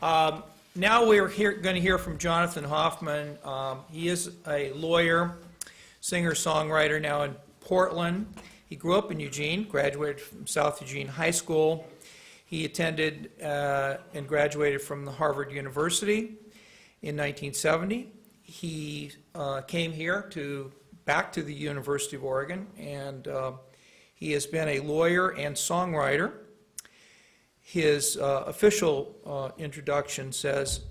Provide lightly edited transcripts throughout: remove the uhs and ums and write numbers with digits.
Now we're going to hear from Jonathan Hoffman. He is a lawyer, singer-songwriter now in Portland. He grew up in Eugene, graduated from South Eugene High School. He attended and graduated from the Harvard University in 1970. He came here back to the University of Oregon, and he has been a lawyer and songwriter. His official introduction says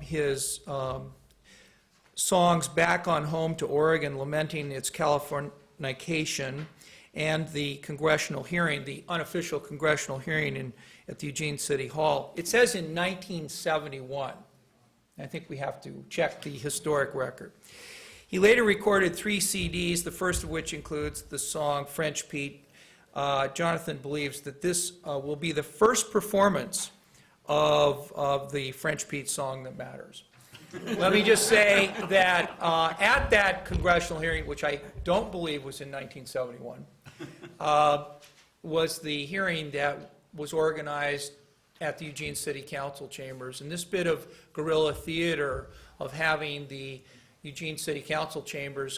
his songs Back on Home to Oregon, lamenting its Californication, and the congressional hearing, the unofficial congressional hearing at the Eugene City Hall. It says in 1971. I think we have to check the historic record. He later recorded 3 CDs, the first of which includes the song French Pete. Jonathan believes that this will be the first performance of the French Pete song that matters. Let me just say that at that congressional hearing, which I don't believe was in 1971, was the hearing that was organized at the Eugene City Council chambers. And this bit of guerrilla theater of having the Eugene City Council chambers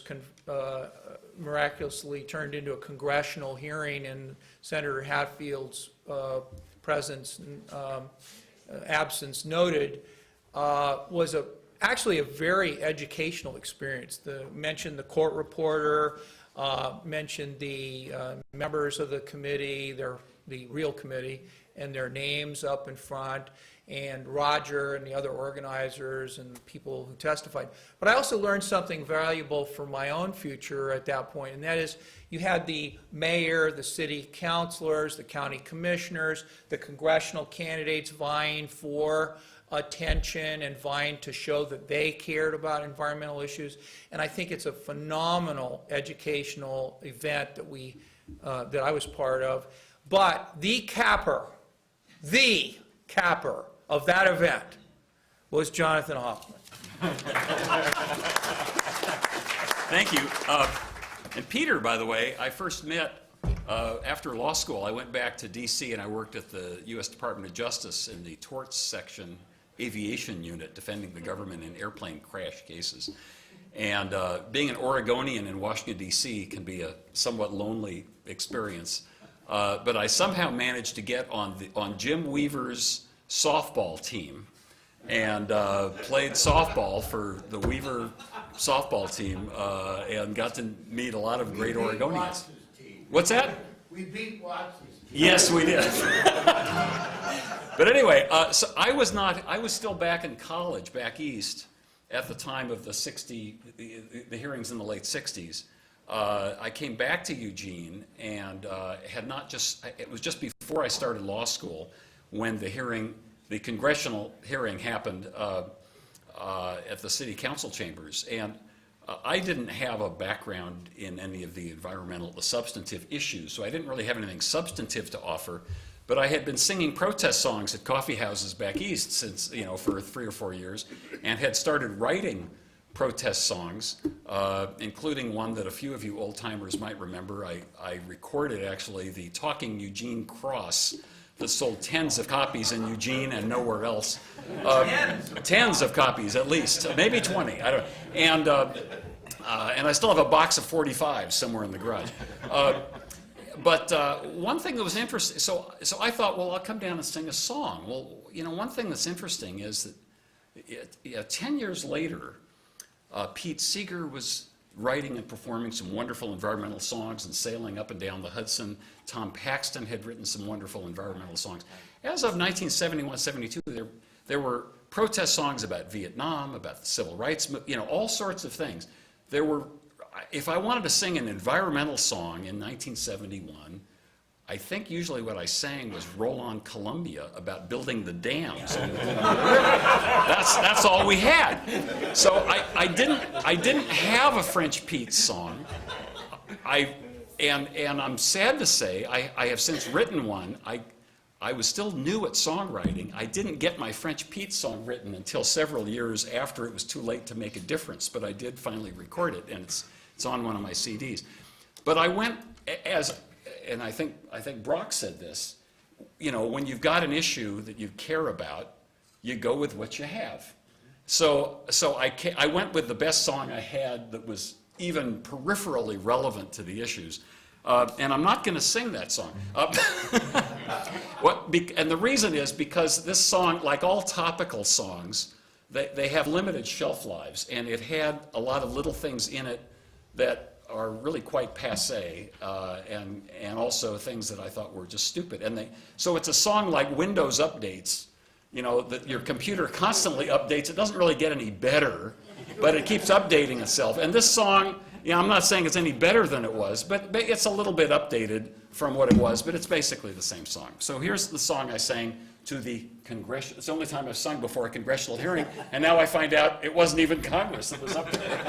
miraculously turned into a congressional hearing, and Senator Hatfield's presence and absence noted, was actually a very educational experience. Mentioned the court reporter, mentioned the members of the committee, the real committee, and their names up in front, and Roger and the other organizers and people who testified. But I also learned something valuable for my own future at that point, and that is you had the mayor, the city councilors, the county commissioners, the congressional candidates vying for attention and vying to show that they cared about environmental issues. And I think it's a phenomenal educational event that I was part of. But the capper of that event was Jonathan Hoffman. Thank you. And Peter, by the way, I first met after law school. I went back to D.C. and I worked at the U.S. Department of Justice in the torts section aviation unit, defending the government in airplane crash cases. And being an Oregonian in Washington, D.C. can be a somewhat lonely experience. But I somehow managed to get on Jim Weaver's softball team and played softball for the Weaver softball team and got to meet a lot of great Oregonians. What's that? We beat Watts' team. Yes, we did. But anyway, so I was still back in college, back east, at the time of the hearings in the late 60s. I came back to Eugene and it was just before I started law school when the congressional hearing happened at the city council chambers. And I didn't have a background in any of the substantive issues, so I didn't really have anything substantive to offer. But I had been singing protest songs at coffee houses back east since, for 3 or 4 years, and had started writing protest songs, including one that a few of you old-timers might remember. I recorded, actually, the Talking Eugene Cross that sold tens of copies in Eugene and nowhere else. Tens of copies, at least. Maybe 20, I don't know. And I still have a box of 45 somewhere in the garage. But one thing that was interesting, so I thought, well, I'll come down and sing a song. Well, one thing that's interesting is that 10 years later, Pete Seeger was writing and performing some wonderful environmental songs and sailing up and down the Hudson. Tom Paxton had written some wonderful environmental songs. As of 1971-72, there were protest songs about Vietnam, about the civil rights movement, all sorts of things. If I wanted to sing an environmental song in 1971, I think usually what I sang was Roll on Columbia about building the dams. That's all we had. So I didn't have a French Pete song. And I'm sad to say I have since written one. I was still new at songwriting. I didn't get my French Pete song written until several years after it was too late to make a difference, but I did finally record it, and it's on one of my CDs. But I went and I think Brock said this, when you've got an issue that you care about, you go with what you have. So I went with the best song I had that was even peripherally relevant to the issues. And I'm not going to sing that song. And the reason is because this song, like all topical songs, they have limited shelf lives, and it had a lot of little things in it that are really quite passé, and also things that I thought were just stupid. So it's a song like Windows updates, that your computer constantly updates. It doesn't really get any better, but it keeps updating itself. And this song, I'm not saying it's any better than it was, but it's a little bit updated from what it was, but it's basically the same song. So here's the song I sang to the congressional. It's the only time I've sung before a congressional hearing, and now I find out it wasn't even Congress that was up there.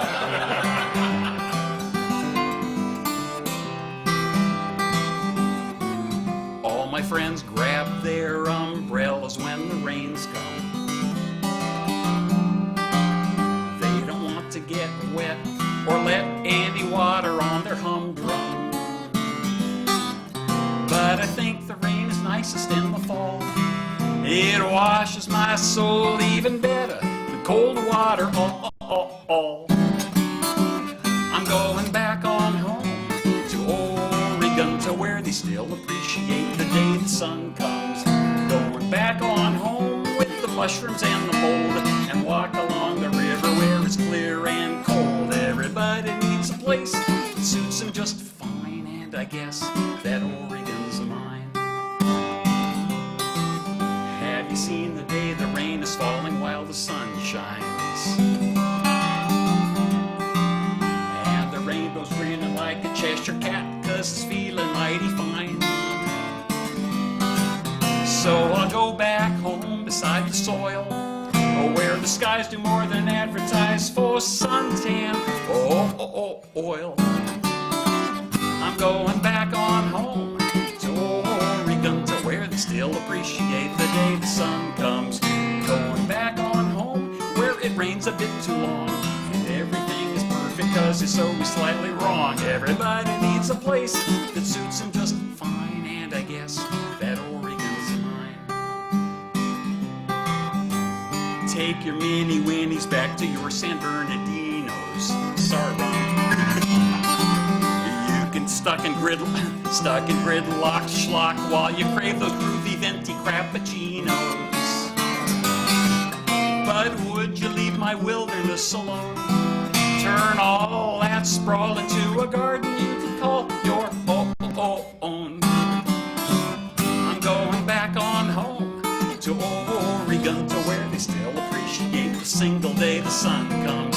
All my friends grab their umbrellas when the rains come. They don't want to get wet or let any water on their humdrum. But I think the rain is nicest in the fall. It washes my soul even better than cold water. I'm going back on home to Oregon, to where they still appreciate the day the sun comes. Going back on home with the mushrooms and the mold, and walk along the river where it's clear and cold. Everybody needs a place that suits them just fine, and I guess that Oregon's mine. Have you seen the day the rain is falling while the sun shines? And the rainbow's grinning like a Cheshire cat, 'cause it's feeling mighty fine. So I'll go back home beside the soil, where the skies do more than advertise for suntan oil. I'm going back on home to Oregon, to where they still appreciate the day the sun comes. Going back on home where it rains a bit too long, and everything is perfect 'cause it's always slightly wrong. Everybody needs a place that suits them just fine, and I guess that Oregon's mine. Take your mini winnies back to your San Bernardinos. Sorry, you can stuck in gridlocked schlock while you crave those groovy venti crappuccinos. But would you leave my wilderness alone? Turn all that sprawl into a garden you can call your own. I'm going back on home to Oregon, to where they still appreciate the single day the sun comes.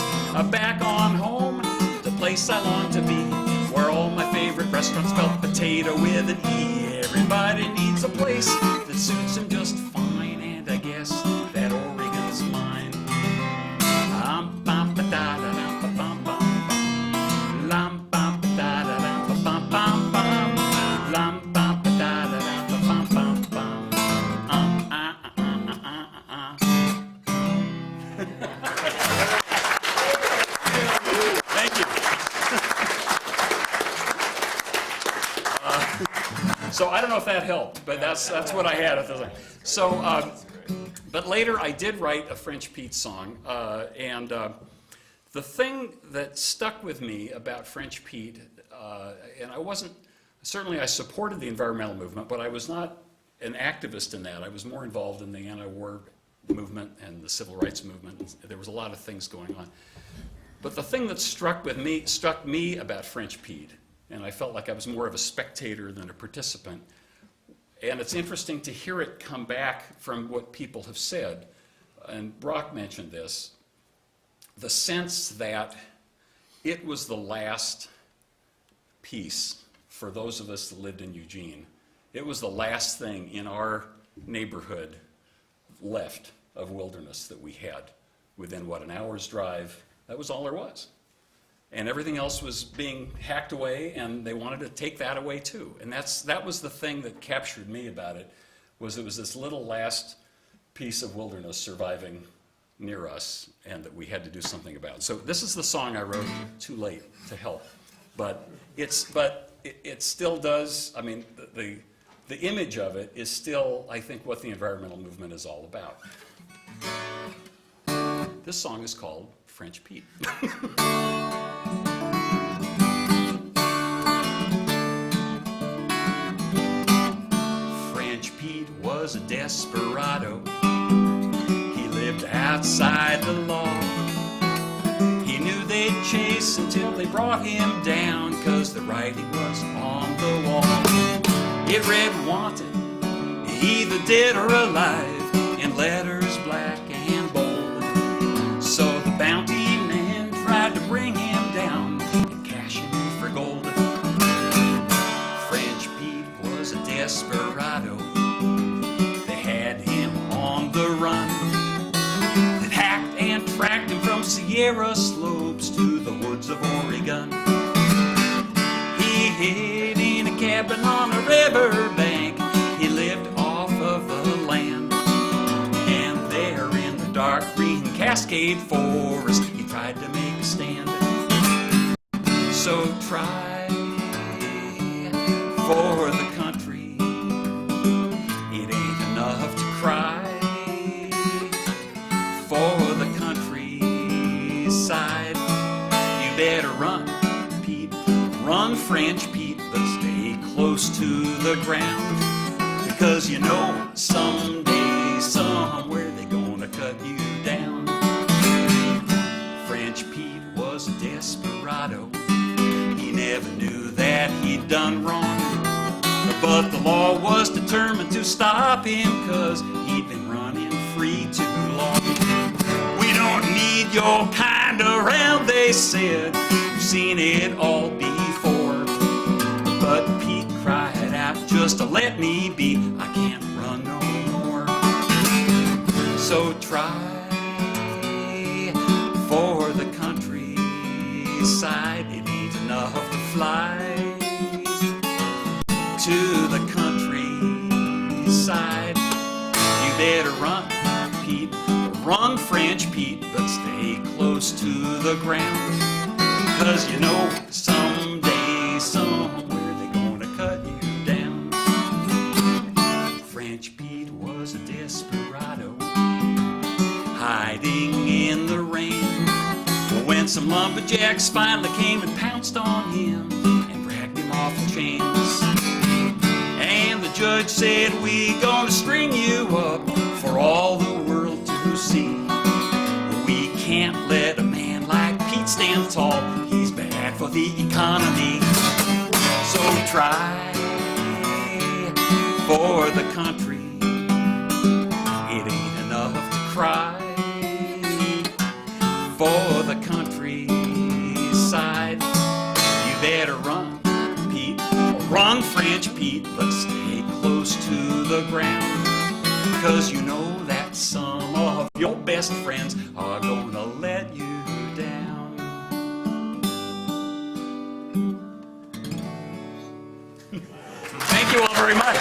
Back on home, the place I long to be, where all my favorite restaurants spell potato with an E. Everybody needs a place that suits them just fine, and I guess that Oregon's mine. So I don't know if that helped, but that's what I had at the time. So, but later I did write a French Pete song, and the thing that stuck with me about French Pete, and certainly I supported the environmental movement, but I was not an activist in that. I was more involved in the anti-war movement and the civil rights movement. There was a lot of things going on. But the thing that struck me about French Pete, and I felt like I was more of a spectator than a participant. And it's interesting to hear it come back from what people have said, and Brock mentioned this, the sense that it was the last piece for those of us that lived in Eugene. It was the last thing in our neighborhood left of wilderness that we had. Within, an hour's drive, that was all there was. And everything else was being hacked away, and they wanted to take that away too. And that was the thing that captured me about it, was it was this little last piece of wilderness surviving near us, and that we had to do something about. So this is the song I wrote too late to help. But it still does, I mean, the image of it is still, I think, what the environmental movement is all about. This song is called French Pete. French Pete was a desperado. He lived outside the law. He knew they'd chase until they brought him down, 'cause the writing was on the wall. It read wanted, either dead or alive, in letters black and bold. So the bounty man tried to bring him down and cash him for gold. French Pete was a desperado. They had him on the run. They hacked and tracked him from Sierra slopes to the woods of Oregon. He hid in a cabin on a river bank. He lived off of the land. And there in the dark green Cascade forest, he tried to make a stand. So try for the country. It ain't enough to cry for the countryside. You better run, Pete. Run, French Pete, but stay close to the ground. Because you know someday, somewhere, they're gonna cut you down. French Pete was a desperado. He never knew that he'd done wrong. But the law was determined to stop him, 'cause he'd been running free too long. We don't need your kind around, they said. We've seen it all before. But Pete cried out, just to let me be. I can't run no more. So try for the countryside. It ain't enough to fly to the countryside. You better run, Pete. Run, French Pete, but stay close to the ground. 'Cause you know someday, somewhere, they're gonna cut you down. French Pete was a desperado, hiding in the rain. When some lumberjacks finally came and pounced on him and dragged him off the chains. And the judge said, we gonna string you up for all the world to see. We can't let a man like Pete stand tall. He's bad for the economy. So try for the country. It ain't enough to cry for the countryside. You better run, Pete. Run, French Pete, but stay close to the ground. 'Cause you know that some of your best friends are gonna let you down. Thank you all very much.